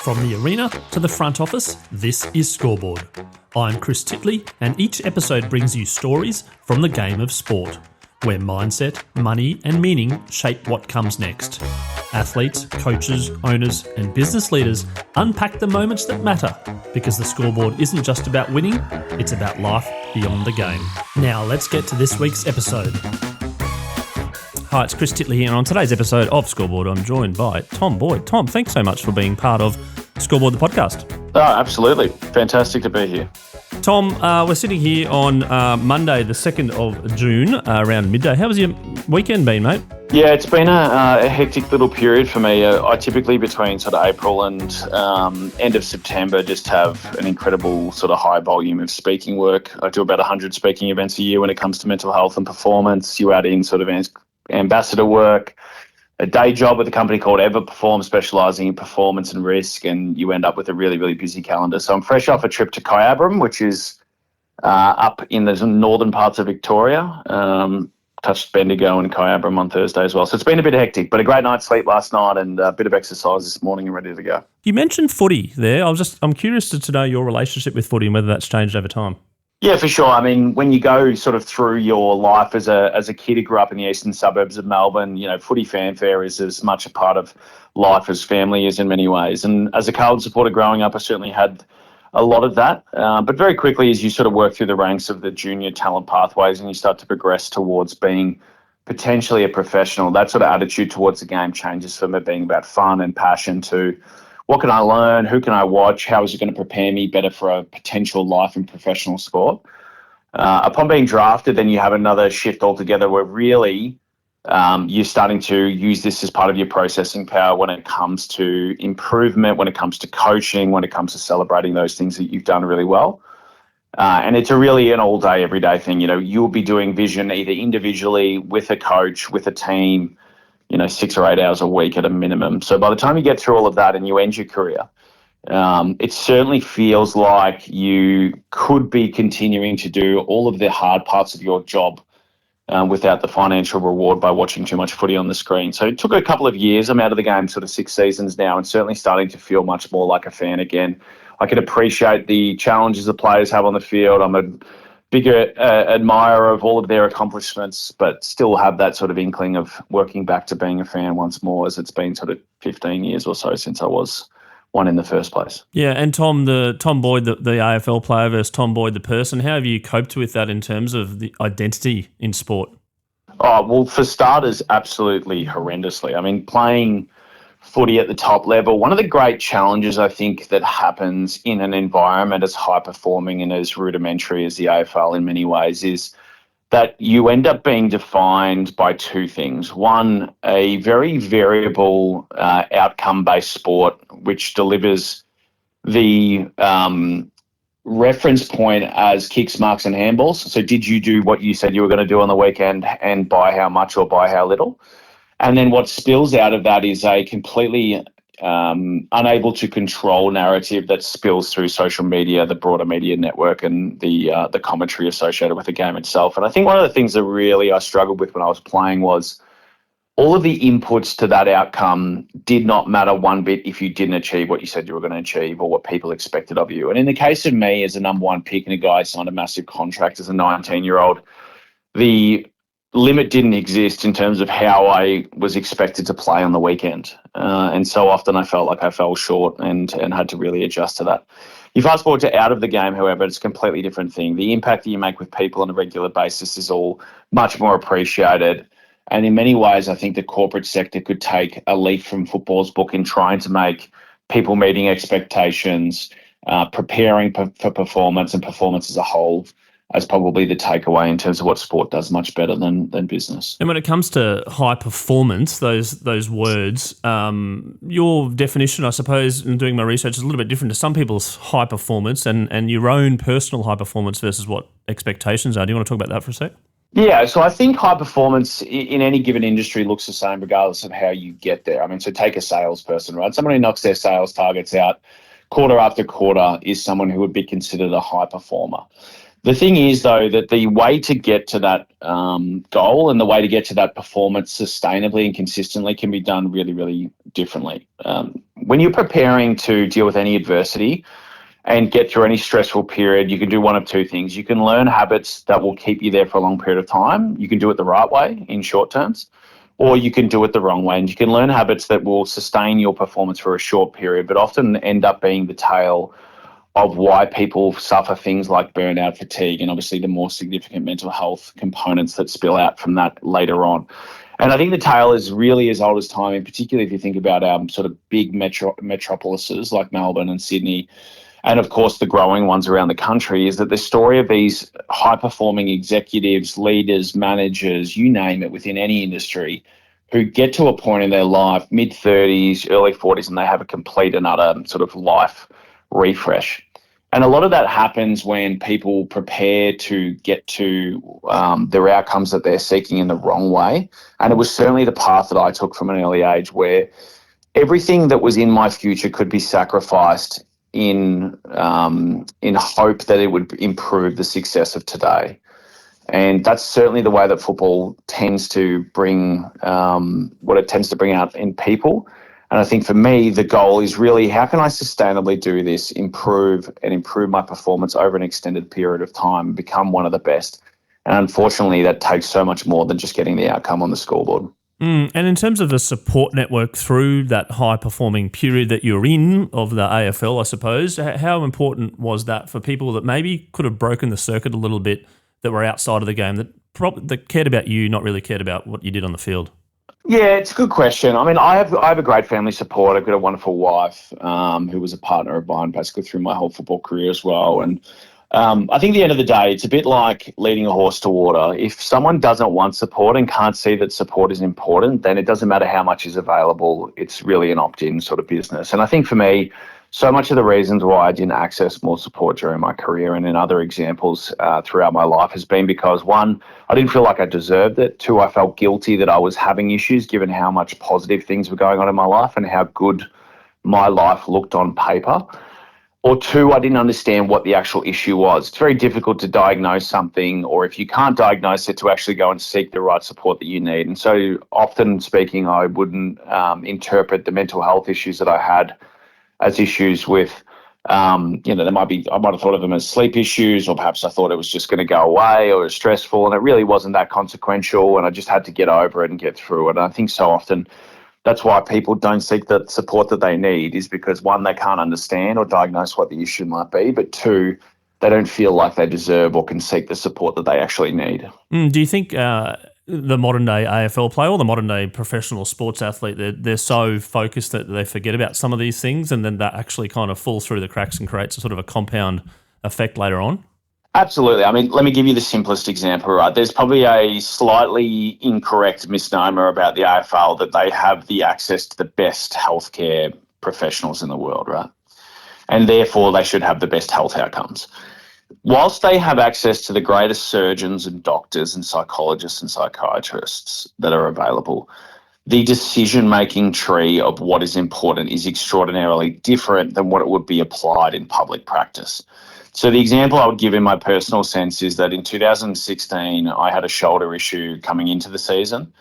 From the arena to the front office, this is Scoreboard. I'm Chris Titley, and each episode brings you stories from the game of sport, where mindset, money, and meaning shape what comes next. Athletes, coaches, owners, and business leaders unpack the moments that matter, because the Scoreboard isn't just about winning, it's about life beyond the game. Now let's get to this week's episode. Hi, it's Chris Titley here, and on today's episode of Scoreboard, I'm joined by Tom Boyd. Tom, thanks so much for being part of Scoreboard, the podcast. Oh, absolutely. Fantastic to be here. Tom, we're sitting here on Monday, the 2nd of June, around midday. How was your weekend been, mate? Yeah, it's been a hectic little period for me. I typically, between sort of April and end of September, just have an incredible sort of high volume of speaking work. I do about 100 speaking events a year when it comes to mental health and performance. You add in sort of ambassador work, a day job with a company called Everperform, specialising in performance and risk, and you end up with a really, really busy calendar. So I'm fresh off a trip to Kyabram, which is up in the northern parts of Victoria. Touched Bendigo and Kyabram on Thursday as well. So it's been a bit hectic, but a great night's sleep last night and a bit of exercise this morning and ready to go. You mentioned footy there. I'm curious to know your relationship with footy and whether that's changed over time. Yeah, for sure. I mean, when you go sort of through your life as a kid who grew up in the eastern suburbs of Melbourne, you know, footy fanfare is as much a part of life as family is in many ways. And as a Carlton supporter growing up, I certainly had a lot of that. But very quickly, as you sort of work through the ranks of the junior talent pathways and you start to progress towards being potentially a professional, that sort of attitude towards the game changes from it being about fun and passion to what can I learn? Who can I watch? How is it going to prepare me better for a potential life in professional sport? Upon being drafted, then you have another shift altogether where really you're starting to use this as part of your processing power when it comes to improvement, when it comes to coaching, when it comes to celebrating those things that you've done really well. And it's really an all day, every day thing. You know, you'll be doing vision either individually, with a coach, with a team, 6 or 8 hours a week at a minimum. So by the time you get through all of that and you end your career, it certainly feels like you could be continuing to do all of the hard parts of your job without the financial reward by watching too much footy on the screen. So it took a couple of years. I'm out of the game sort of 6 seasons now and certainly starting to feel much more like a fan again. I can appreciate the challenges the players have on the field. I'm a bigger admirer of all of their accomplishments, but still have that sort of inkling of working back to being a fan once more, as it's been sort of 15 years or so since I was one in the first place. Yeah, and Tom Boyd, the AFL player versus Tom Boyd, the person, how have you coped with that in terms of the identity in sport? Oh, well, for starters, absolutely horrendously. I mean, playing footy at the top level, one of the great challenges I think that happens in an environment as high performing and as rudimentary as the AFL in many ways is that you end up being defined by two things. One, a very variable outcome-based sport which delivers the reference point as kicks, marks and handballs. So did you do what you said you were going to do on the weekend and by how much or by how little? And then what spills out of that is a completely unable to control narrative that spills through social media, the broader media network, and the commentary associated with the game itself. And I think one of the things that really I struggled with when I was playing was all of the inputs to that outcome did not matter one bit if you didn't achieve what you said you were going to achieve or what people expected of you. And in the case of me as a number one pick and a guy signed a massive contract as a 19-year-old, the limit didn't exist in terms of how I was expected to play on the weekend. And so often I felt like I fell short and had to really adjust to that. You fast forward to out of the game, however, it's a completely different thing. The impact that you make with people on a regular basis is all much more appreciated. And in many ways, I think the corporate sector could take a leaf from football's book in trying to make people meeting expectations, preparing for performance and performance as a whole as probably the takeaway in terms of what sport does much better than business. And when it comes to high performance, those words, your definition, I suppose, in doing my research is a little bit different to some people's high performance and your own personal high performance versus what expectations are. Do you want to talk about that for a sec? Yeah, so I think high performance in any given industry looks the same regardless of how you get there. I mean, so take a salesperson, right? Someone who knocks their sales targets out quarter after quarter is someone who would be considered a high performer. The thing is, though, that the way to get to that goal and the way to get to that performance sustainably and consistently can be done really, really differently. When you're preparing to deal with any adversity and get through any stressful period, you can do one of two things. You can learn habits that will keep you there for a long period of time. You can do it the right way in short terms, or you can do it the wrong way. And you can learn habits that will sustain your performance for a short period, but often end up being the tail of why people suffer things like burnout, fatigue, and obviously the more significant mental health components that spill out from that later on. And I think the tale is really as old as time, and particularly if you think about our sort of big metropolises like Melbourne and Sydney, and of course the growing ones around the country, is that the story of these high-performing executives, leaders, managers, you name it, within any industry, who get to a point in their life, mid-30s, early 40s, and they have a complete and utter sort of life refresh. And a lot of that happens when people prepare to get to their outcomes that they're seeking in the wrong way. And it was certainly the path that I took from an early age, where everything that was in my future could be sacrificed in hope that it would improve the success of today. And that's certainly the way that football tends to bring what it tends to bring out in people. And I think for me, the goal is really, how can I sustainably do this, improve my performance over an extended period of time, become one of the best? And unfortunately, that takes so much more than just getting the outcome on the scoreboard. And in terms of the support network through that high-performing period that you're in of the AFL, I suppose, how important was that for people that maybe could have broken the circuit a little bit, that were outside of the game, that cared about you, not really cared about what you did on the field? Yeah, it's a good question. I mean, I have a great family support. I've got a wonderful wife who was a partner of mine basically through my whole football career as well. And I think at the end of the day, it's a bit like leading a horse to water. If someone doesn't want support and can't see that support is important, then it doesn't matter how much is available. It's really an opt-in sort of business. And I think for me, so much of the reasons why I didn't access more support during my career and in other examples throughout my life has been because, one, I didn't feel like I deserved it. Two, I felt guilty that I was having issues given how much positive things were going on in my life and how good my life looked on paper. Or two, I didn't understand what the actual issue was. It's very difficult to diagnose something, or if you can't diagnose it, to actually go and seek the right support that you need. And so often speaking, I wouldn't interpret the mental health issues that I had as issues with, I might have thought of them as sleep issues, or perhaps I thought it was just going to go away or it was stressful, and it really wasn't that consequential, and I just had to get over it and get through it. And I think so often that's why people don't seek the support that they need, is because, one, they can't understand or diagnose what the issue might be, but two, they don't feel like they deserve or can seek the support that they actually need. Do you think the modern-day AFL player or the modern-day professional sports athlete, they're so focused that they forget about some of these things, and then that actually kind of falls through the cracks and creates a sort of a compound effect later on? Absolutely. I mean, let me give you the simplest example, right? There's probably a slightly incorrect misnomer about the AFL that they have the access to the best healthcare professionals in the world, right? And therefore they should have the best health outcomes. Whilst they have access to the greatest surgeons and doctors and psychologists and psychiatrists that are available, the decision-making tree of what is important is extraordinarily different than what it would be applied in public practice. So the example I would give in my personal sense is that in 2016, I had a shoulder issue coming into the season.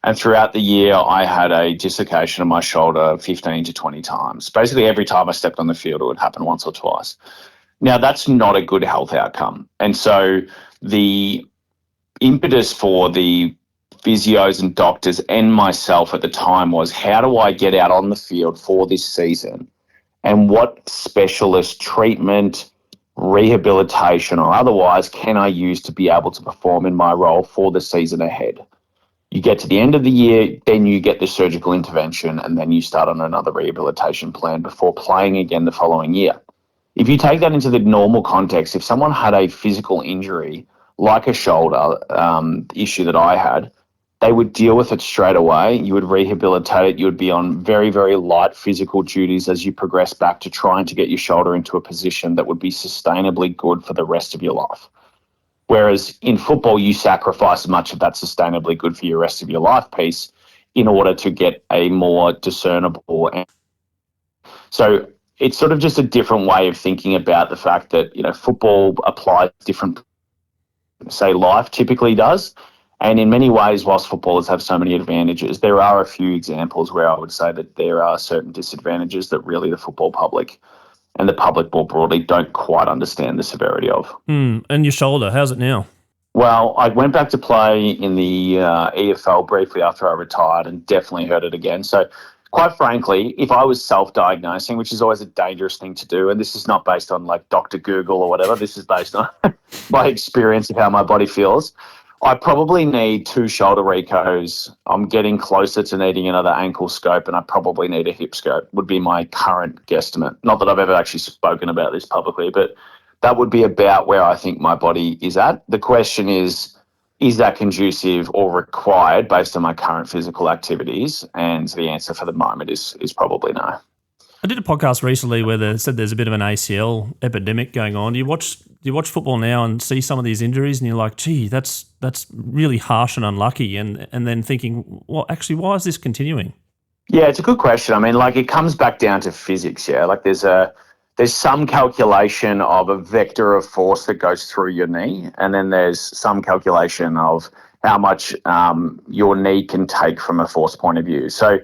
And throughout the year, I had a dislocation of my shoulder 15 to 20 times. Basically, every time I stepped on the field, it would happen once or twice. Now, that's not a good health outcome. And so the impetus for the physios and doctors and myself at the time was, how do I get out on the field for this season? And what specialist treatment, rehabilitation or otherwise can I use to be able to perform in my role for the season ahead? You get to the end of the year, then you get the surgical intervention, and then you start on another rehabilitation plan before playing again the following year. If you take that into the normal context, if someone had a physical injury like a shoulder issue that I had, they would deal with it straight away. You would rehabilitate it. You would be on very, very light physical duties as you progress back to trying to get your shoulder into a position that would be sustainably good for the rest of your life. Whereas in football, you sacrifice much of that sustainably good for your rest of your life piece in order to get a more discernible. So it's sort of just a different way of thinking about the fact that, football applies different say, life typically does. And in many ways, whilst footballers have so many advantages, there are a few examples where I would say that there are certain disadvantages that really the football public and the public more broadly don't quite understand the severity of. And your shoulder, how's it now? Well, I went back to play in the EFL briefly after I retired and definitely hurt it again. So quite frankly, if I was self-diagnosing, which is always a dangerous thing to do, and this is not based on like Dr. Google or whatever, this is based on my experience of how my body feels, I probably need 2 shoulder recos. I'm getting closer to needing another ankle scope, and I probably need a hip scope, would be my current guesstimate. Not that I've ever actually spoken about this publicly, but that would be about where I think my body is at. The question is that conducive or required based on my current physical activities? And the answer for the moment is probably no. I did a podcast recently where they said there's a bit of an ACL epidemic going on. Do you watch football now and see some of these injuries and you're like, gee, that's really harsh and unlucky, and then thinking, well, actually, why is this continuing? Yeah, it's a good question. I mean, like, it comes back down to physics, yeah? Like there's some calculation of a vector of force that goes through your knee, and then there's some calculation of how much your knee can take from a force point of view. So,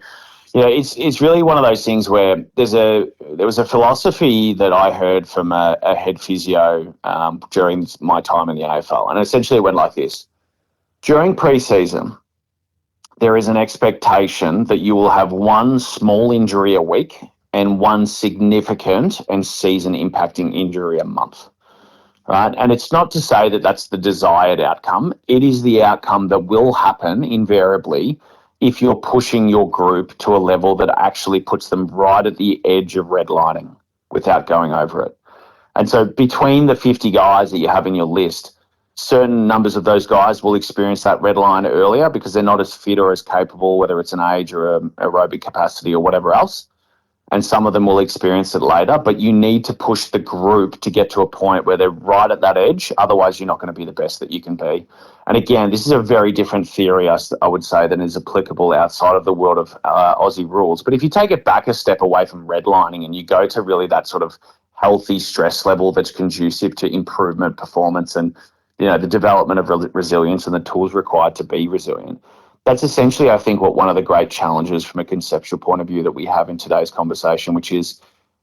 yeah, it's really one of those things where there was a philosophy that I heard from a head physio during my time in the AFL, and essentially it went like this. During pre-season, there is an expectation that you will have one small injury a week and one significant and season-impacting injury a month, right? And it's not to say that that's the desired outcome. It is the outcome that will happen invariably if you're pushing your group to a level that actually puts them right at the edge of redlining without going over it. And so between the 50 guys that you have in your list, certain numbers of those guys will experience that red line earlier because they're not as fit or as capable, whether it's an age or aerobic capacity or whatever else. And some of them will experience it later, but you need to push the group to get to a point where they're right at that edge. Otherwise, you're not going to be the best that you can be. And again, this is a very different theory, I would say, than is applicable outside of the world of Aussie rules. But if you take it back a step away from redlining and you go to really that sort of healthy stress level that's conducive to improvement, performance, and the development of resilience and the tools required to be resilient, that's essentially, I think, what one of the great challenges from a conceptual point of view that we have in today's conversation, which is,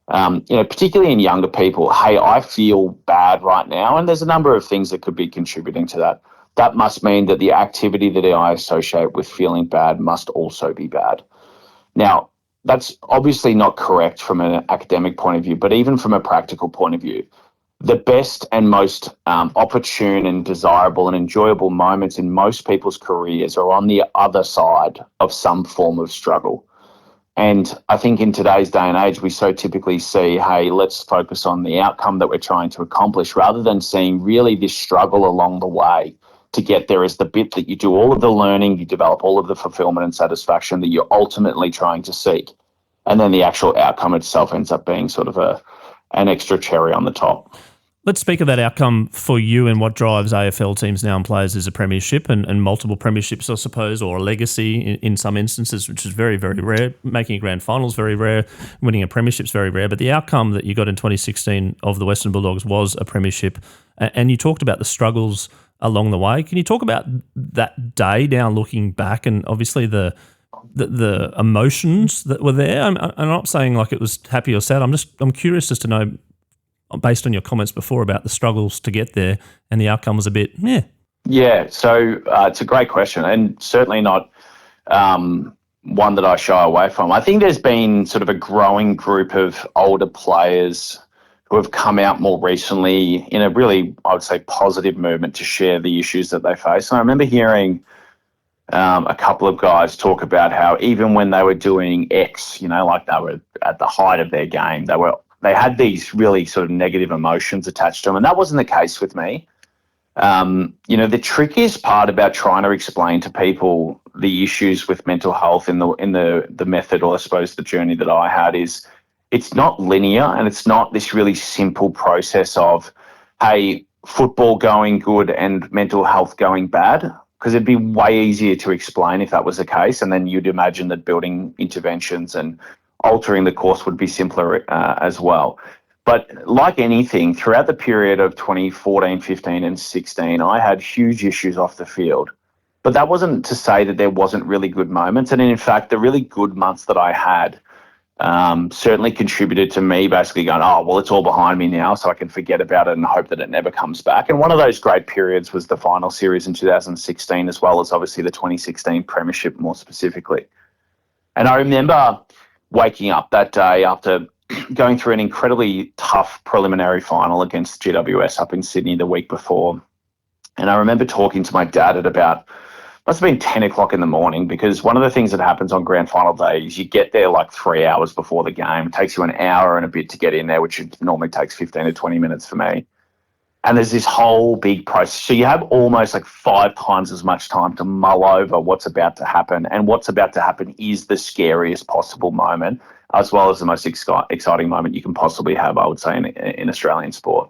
particularly in younger people, hey, I feel bad right now, and there's a number of things that could be contributing to that. That must mean that the activity that I associate with feeling bad must also be bad. Now, that's obviously not correct from an academic point of view, but even from a practical point of view, the best and most opportune and desirable and enjoyable moments in most people's careers are on the other side of some form of struggle. And I think in today's day and age, we so typically see, hey, let's focus on the outcome that we're trying to accomplish rather than seeing really this struggle along the way to get there as the bit that you do all of the learning, you develop all of the fulfillment and satisfaction that you're ultimately trying to seek. And then the actual outcome itself ends up being sort of an extra cherry on the top. Let's speak of that outcome for you and what drives AFL teams now and players is a premiership and multiple premierships, I suppose, or a legacy in some instances, which is very, very rare. Making a grand final is very rare. Winning a premiership is very rare. But the outcome that you got in 2016 of the Western Bulldogs was a premiership. And you talked about the struggles along the way. Can you talk about that day now looking back and obviously the emotions that were there? I'm not saying like it was happy or sad. I'm curious as to know, based on your comments before about the struggles to get there and the outcome was a bit, Yeah, so it's a great question and certainly not one that I shy away from. I think there's been sort of a growing group of older players who have come out more recently in a really, I would say, positive movement to share the issues that they face. And I remember hearing a couple of guys talk about how even when they were doing X, like they were at the height of their game, they had these really sort of negative emotions attached to them, and that wasn't the case with me. The trickiest part about trying to explain to people the issues with mental health in the method, or I suppose the journey that I had, is it's not linear and it's not this really simple process of, hey, football going good and mental health going bad, because it'd be way easier to explain if that was the case, and then you'd imagine that building interventions and altering the course would be simpler as well. But like anything, throughout the period of 2014, 15 and 16, I had huge issues off the field. But that wasn't to say that there wasn't really good moments. And in fact, the really good months that I had certainly contributed to me basically going, oh, well, it's all behind me now, so I can forget about it and hope that it never comes back. And one of those great periods was the final series in 2016, as well as obviously the 2016 premiership more specifically. And I remember waking up that day after going through an incredibly tough preliminary final against GWS up in Sydney the week before. And I remember talking to my dad at about, must have been 10 o'clock in the morning, because one of the things that happens on grand final day is you get there like 3 hours before the game. It takes you an hour and a bit to get in there, which normally takes 15 to 20 minutes for me. And there's this whole big process. So you have almost like 5 times as much time to mull over what's about to happen. And what's about to happen is the scariest possible moment, as well as the most exciting moment you can possibly have, I would say, in Australian sport.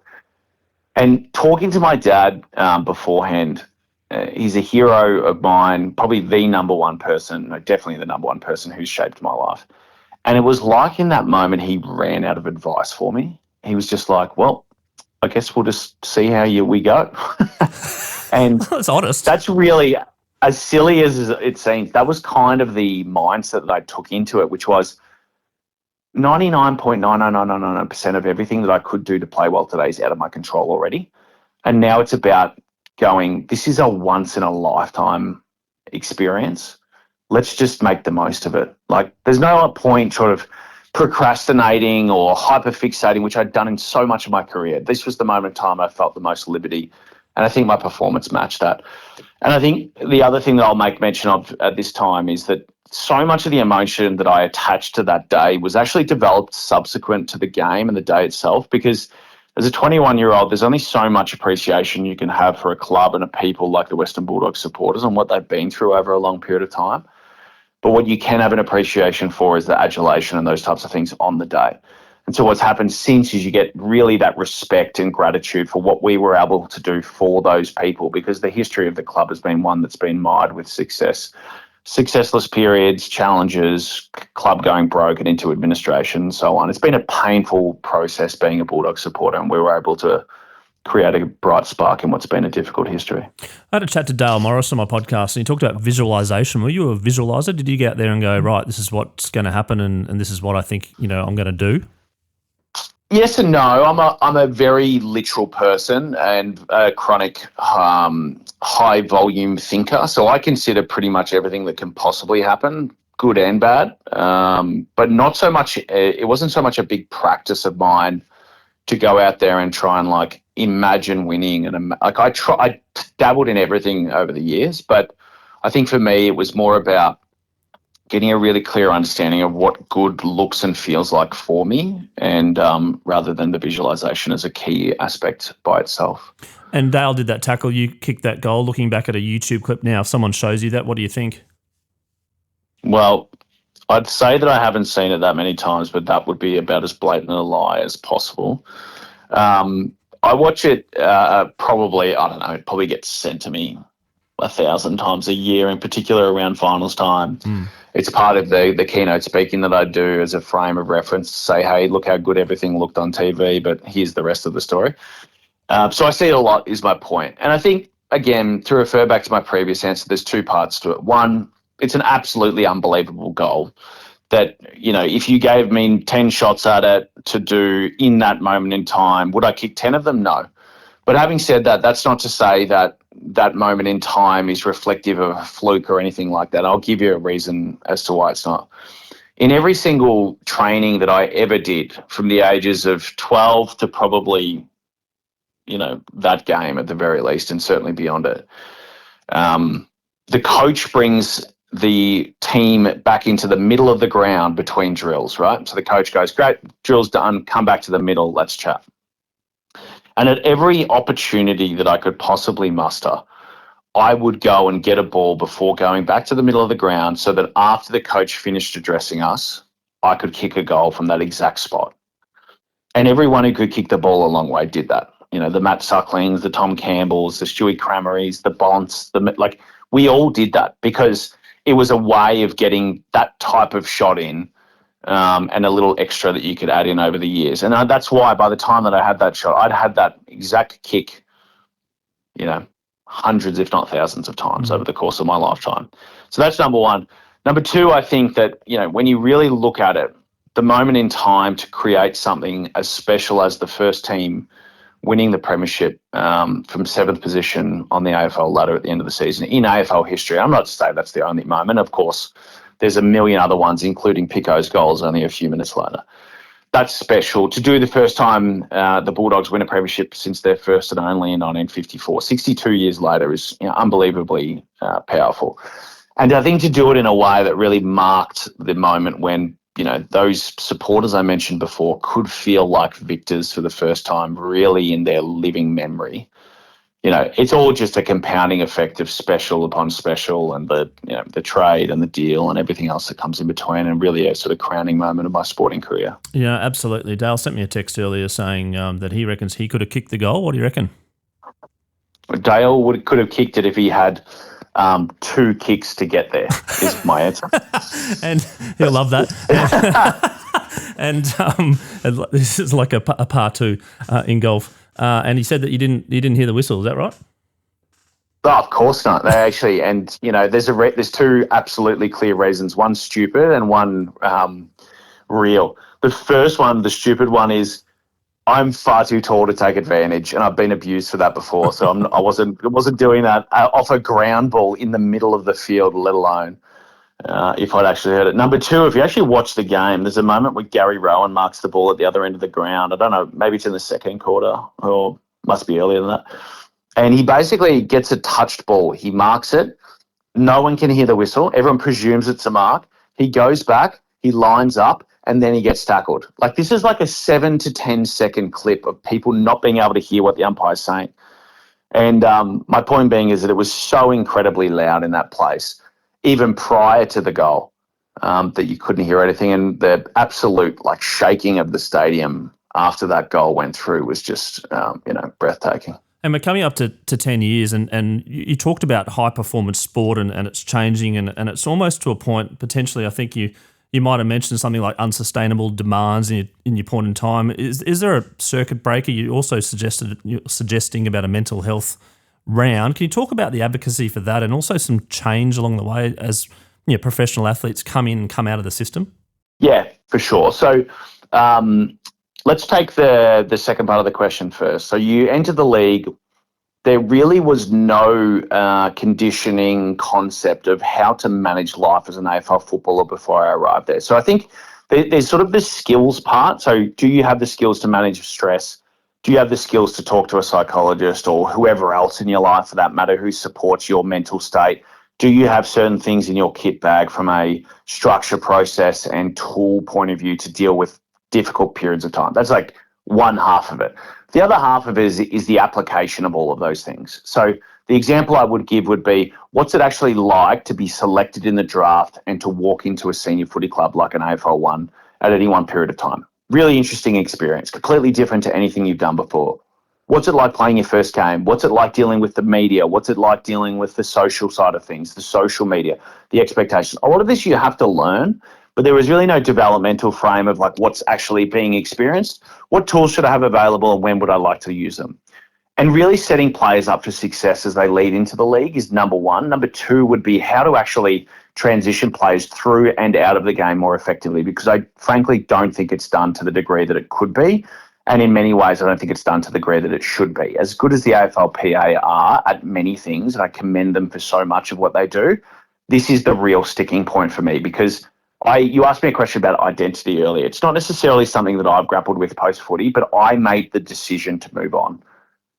And talking to my dad beforehand, he's a hero of mine, probably the number one person, definitely the number one person who's shaped my life. And it was like in that moment he ran out of advice for me. He was just like, well, I guess we'll just see how we go. And That's honest. That's really, as silly as it seems, that was kind of the mindset that I took into it, which was 99.99999% of everything that I could do to play well today is out of my control already. And now it's about going, this is a once-in-a-lifetime experience. Let's just make the most of it. Like, there's no point sort of procrastinating or hyperfixating, which I'd done in so much of my career. This was the moment in time I felt the most liberty, and I think my performance matched that. And I think the other thing that I'll make mention of at this time is that so much of the emotion that I attached to that day was actually developed subsequent to the game and the day itself, because as a 21-year-old, there's only so much appreciation you can have for a club and a people like the Western Bulldogs supporters and what they've been through over a long period of time. But what you can have an appreciation for is the adulation and those types of things on the day. And so what's happened since is you get really that respect and gratitude for what we were able to do for those people, because the history of the club has been one that's been mired with successless periods, challenges, club going broke and into administration and so on. It's been a painful process being a Bulldog supporter, and we were able to create a bright spark in what's been a difficult history. I had a chat to Dale Morris on my podcast, and he talked about visualization. Were you a visualizer? Did you get out there and go, right, this is what's going to happen and this is what I think, I'm going to do? Yes and no. I'm a very literal person and a chronic high volume thinker. So I consider pretty much everything that can possibly happen, good and bad. But not so much. It wasn't so much a big practice of mine to go out there and try and like imagine winning. And I dabbled in everything over the years, but I think for me it was more about getting a really clear understanding of what good looks and feels like for me, and rather than the visualization as a key aspect by itself. And Dale did that tackle, you kicked that goal. Looking back at a YouTube clip now, if someone shows you that, what do you think? Well, I'd say that I haven't seen it that many times, but that would be about as blatant a lie as possible. I watch it probably, I don't know, it probably gets sent to me 1,000 times a year, in particular around finals time. It's part of the keynote speaking that I do as a frame of reference to say, hey, look how good everything looked on TV, but here's the rest of the story. So I see it a lot is my point. And I think, again, to refer back to my previous answer, there's 2 parts to it. One, it's an absolutely unbelievable goal that, if you gave me 10 shots at it to do in that moment in time, would I kick 10 of them? No. But having said that, that's not to say that that moment in time is reflective of a fluke or anything like that. I'll give you a reason as to why it's not. In every single training that I ever did, from the ages of 12 to probably, that game at the very least, and certainly beyond it, the coach brings the team back into the middle of the ground between drills, right? So the coach goes, great, drill's done, come back to the middle, let's chat. And at every opportunity that I could possibly muster, I would go and get a ball before going back to the middle of the ground, so that after the coach finished addressing us, I could kick a goal from that exact spot. And everyone who could kick the ball a long way did that. The Matt Sucklings, the Tom Campbells, the Stewie Cramerys, the Bonts, we all did that, because it was a way of getting that type of shot in and a little extra that you could add in over the years. And that's why by the time that I had that shot, I'd had that exact kick, hundreds, if not thousands of times over the course of my lifetime. So that's number one. Number two, I think that, when you really look at it, the moment in time to create something as special as the first team winning the premiership from seventh position on the AFL ladder at the end of the season in AFL history. I'm not to say that's the only moment. Of course, there's a million other ones, including Pico's goals only a few minutes later. That's special. To do the first time the Bulldogs win a premiership since their first and only in 1954, 62 years later, is unbelievably powerful. And I think to do it in a way that really marked the moment when, those supporters I mentioned before could feel like victors for the first time really in their living memory. It's all just a compounding effect of special upon special and the trade and the deal and everything else that comes in between, and really a sort of crowning moment of my sporting career. Yeah, absolutely. Dale sent me a text earlier saying that he reckons he could have kicked the goal. What do you reckon? Dale could have kicked it if he had 2 kicks to get there, is my answer. And he'll love that. And this is like a part 2 in golf. And he said that you didn't hear the whistle. Is that right? Oh, of course not. They actually, and there's 2 absolutely clear reasons. One stupid and one real. The first one, the stupid one, is I'm far too tall to take advantage, and I've been abused for that before. So I wasn't doing that off a ground ball in the middle of the field, let alone if I'd actually heard it. Number 2, if you actually watch the game, there's a moment where Gary Rowan marks the ball at the other end of the ground. I don't know, maybe it's in the second quarter or must be earlier than that. And he basically gets a touched ball. He marks it. No one can hear the whistle. Everyone presumes it's a mark. He goes back, he lines up, and then he gets tackled. Like, this is like a 7 to 10 second clip of people not being able to hear what the umpire's saying. And my point being is that it was so incredibly loud in that place, even prior to the goal, that you couldn't hear anything. And the absolute shaking of the stadium after that goal went through was just, breathtaking. And we're coming up to 10 years, and you talked about high-performance sport and it's changing, and it's almost to a point, potentially, I think you might have mentioned something like unsustainable demands in your point in time. Is there a circuit breaker? You also suggesting about a mental health round. Can you talk about the advocacy for that and also some change along the way as professional athletes come in and come out of the system? Yeah, for sure. So let's take the second part of the question first. So you entered the league. There really was no conditioning concept of how to manage life as an AFL footballer before I arrived there. So I think there's sort of the skills part. So do you have the skills to manage stress? Do you have the skills to talk to a psychologist or whoever else in your life, for that matter, who supports your mental state? Do you have certain things in your kit bag from a structure, process and tool point of view to deal with difficult periods of time? That's like one half of it. The other half of it is the application of all of those things. So the example I would give would be, what's it actually like to be selected in the draft and to walk into a senior footy club like an AFL one at any one period of time? Really interesting experience, completely different to anything you've done before. What's it like playing your first game? What's it like dealing with the media? What's it like dealing with the social side of things, the social media, the expectations? A lot of this you have to learn, but there was really no developmental frame of what's actually being experienced. What tools should I have available and when would I like to use them? And really setting players up for success as they lead into the league is number one. Number two would be how to actually transition players through and out of the game more effectively, because I frankly don't think it's done to the degree that it could be. And in many ways, I don't think it's done to the degree that it should be. As good as the AFLPA are at many things, and I commend them for so much of what they do, this is the real sticking point for me, because you asked me a question about identity earlier. It's not necessarily something that I've grappled with post-footy, but I made the decision to move on.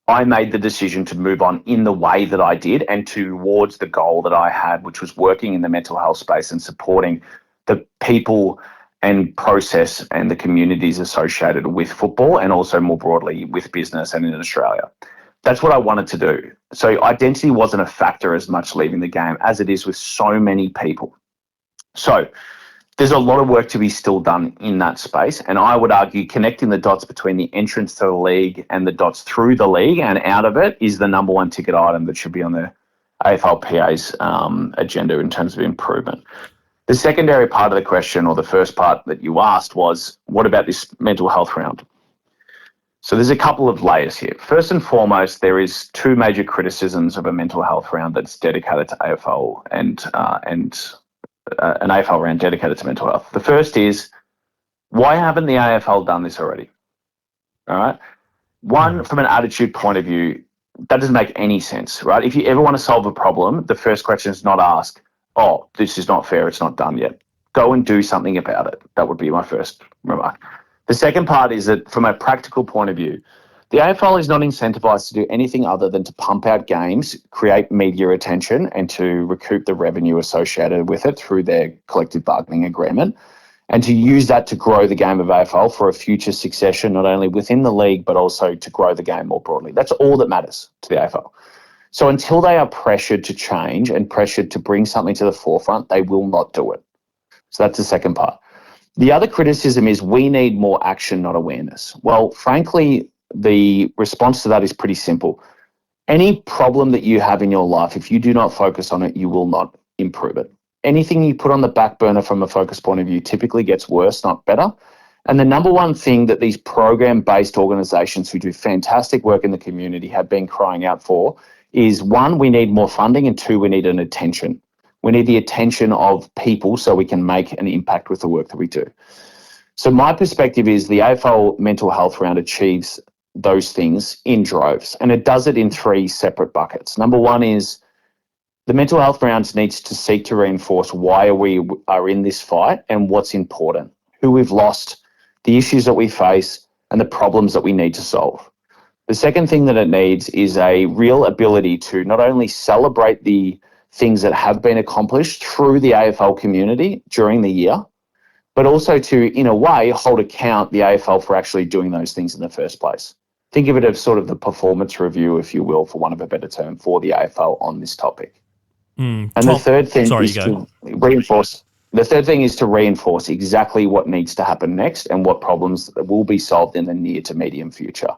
I made the decision to move on in the way that I did and towards the goal that I had, which was working in the mental health space and supporting the people and process and the communities associated with football and also more broadly with business and in Australia. That's what I wanted to do. So identity wasn't a factor as much leaving the game as it is with so many people. So there's a lot of work to be still done in that space. And I would argue connecting the dots between the entrance to the league and the dots through the league and out of it is the number one ticket item that should be on the AFLPA's agenda in terms of improvement. The secondary part of the question, or the first part that you asked, was what about this mental health round? So there's a couple of layers here. First and foremost, there is two major criticisms of a mental health round that's dedicated to AFL and an AFL round dedicated to mental health. The first is, why haven't the AFL done this already? All right. One, from an attitude point of view, that doesn't make any sense, right? If you ever want to solve a problem, the first question is not ask, oh, this is not fair, it's not done yet. Go and do something about it. That would be my first remark. The second part is that from a practical point of view, the AFL is not incentivized to do anything other than to pump out games, create media attention, and to recoup the revenue associated with it through their collective bargaining agreement, and to use that to grow the game of AFL for a future succession, not only within the league, but also to grow the game more broadly. That's all that matters to the AFL. So until they are pressured to change and pressured to bring something to the forefront, they will not do it. So that's the second part. The other criticism is we need more action, not awareness. Well, frankly, the response to that is pretty simple. Any problem that you have in your life, if you do not focus on it, you will not improve it. Anything you put on the back burner from a focus point of view typically gets worse, not better. And the number one thing that these program-based organisations who do fantastic work in the community have been crying out for is, one, we need more funding, and two, we need an attention. We need the attention of people so we can make an impact with the work that we do. So my perspective is the AFL mental health round achieves those things in droves, and it does it in three separate buckets. Number one is the mental health rounds needs to seek to reinforce why we are in this fight and what's important, who we've lost, the issues that we face, and the problems that we need to solve. The second thing that it needs is a real ability to not only celebrate the things that have been accomplished through the AFL community during the year, but also to, in a way, hold account the AFL for actually doing those things in the first place. Think of it as sort of the performance review, if you will, for want of a better term, for the AFL on this topic. And the third thing is to reinforce. The third thing is to reinforce exactly what needs to happen next and what problems will be solved in the near to medium future.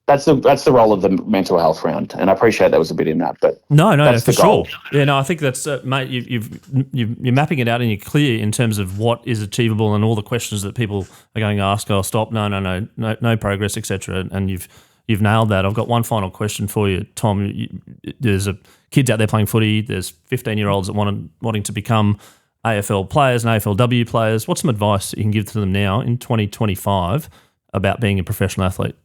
That's the role of the mental health round, and I appreciate that was a bit in that, but no, for sure. Yeah, no, I think that's mate. You're mapping it out and you're clear in terms of what is achievable and all the questions that people are going to ask. Oh, stop! No progress, etc. And you've nailed that. I've got one final question for you, Tom. There's kids out there playing footy. There's 15-year-olds that wanting to become AFL players and AFLW players. What's some advice that you can give to them now in 2025 about being a professional athlete?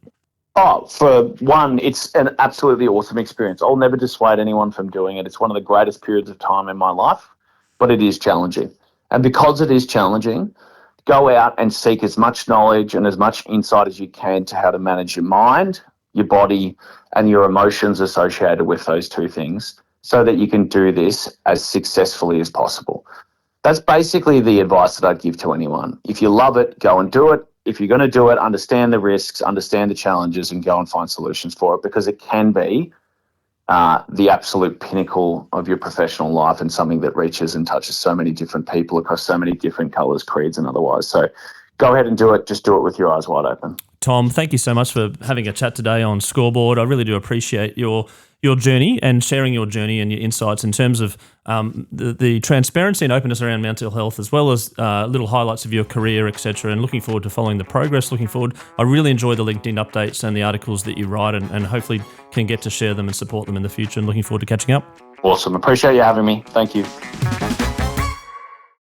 Oh, for one, it's an absolutely awesome experience. I'll never dissuade anyone from doing it. It's one of the greatest periods of time in my life, but it is challenging. And because it is challenging, go out and seek as much knowledge and as much insight as you can to how to manage your mind, your body, and your emotions associated with those two things so that you can do this as successfully as possible. That's basically the advice that I'd give to anyone. If you love it, go and do it. If you're going to do it, understand the risks, understand the challenges, and go and find solutions for it, because it can be the absolute pinnacle of your professional life and something that reaches and touches so many different people across so many different colours, creeds, and otherwise. So go ahead and do it. Just do it with your eyes wide open. Tom, thank you so much for having a chat today on Scoreboard. I really do appreciate your journey and sharing your journey and your insights in terms of the transparency and openness around mental health, as well as little highlights of your career, etc. And looking forward to following the progress. Looking forward. I really enjoy the LinkedIn updates and the articles that you write, and hopefully can get to share them and support them in the future. And looking forward to catching up. Awesome. Appreciate you having me. Thank you.